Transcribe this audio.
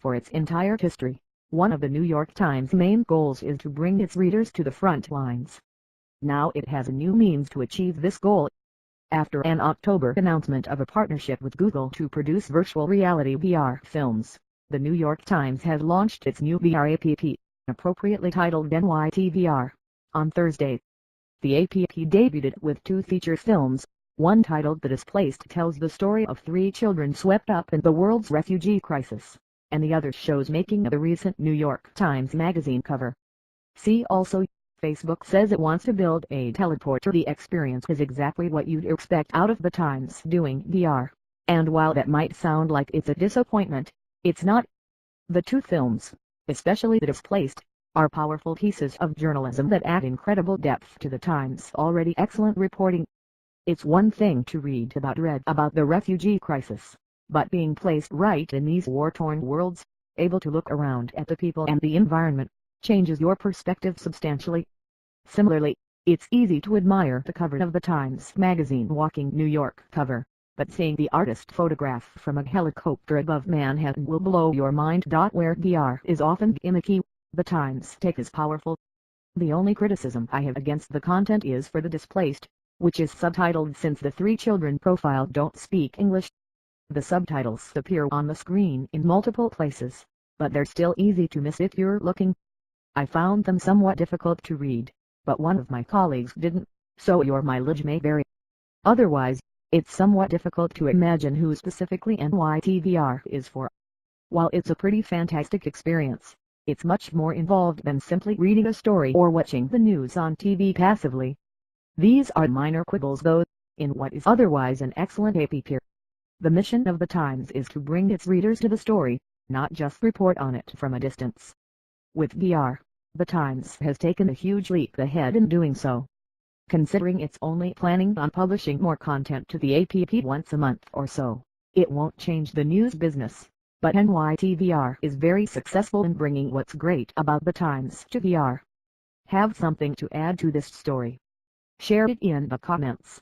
for its entire history. One of the New York Times' main goals is to bring its readers to the front lines. Now it has a new means to achieve this goal. After an October announcement of a partnership with Google to produce virtual reality VR films, the New York Times has launched its new VR app, appropriately titled NYTVR, on Thursday. The app debuted with 2 feature films. One titled The Displaced tells the story of 3 children swept up in the world's refugee crisis, and the other shows making the recent New York Times Magazine cover. See also, Facebook says it wants to build a teleporter. The experience is exactly what you'd expect out of the Times doing VR, and while that might sound like it's a disappointment, it's not. The 2 films, especially The Displaced, are powerful pieces of journalism that add incredible depth to the Times' already excellent reporting. It's one thing to read about the refugee crisis, but being placed right in these war-torn worlds, able to look around at the people and the environment, changes your perspective substantially. Similarly, it's easy to admire the cover of the Times Magazine Walking New York cover, but seeing the artist photograph from a helicopter above Manhattan will blow your mind. Where VR is often gimmicky, the Times take is powerful. The only criticism I have against the content is for The Displaced, which is subtitled since the 3 children profiled don't speak English. The subtitles appear on the screen in multiple places, but they're still easy to miss if you're looking. I found them somewhat difficult to read, but one of my colleagues didn't, so your mileage may vary. Otherwise, it's somewhat difficult to imagine who specifically NYTVR is for. While it's a pretty fantastic experience, it's much more involved than simply reading a story or watching the news on TV passively. These are minor quibbles though, in what is otherwise an excellent app. The mission of the Times is to bring its readers to the story, not just report on it from a distance. With VR, the Times has taken a huge leap ahead in doing so. Considering it's only planning on publishing more content to the app once a month or so, it won't change the news business, but NYTVR is very successful in bringing what's great about the Times to VR. Have something to add to this story? Share it in the comments.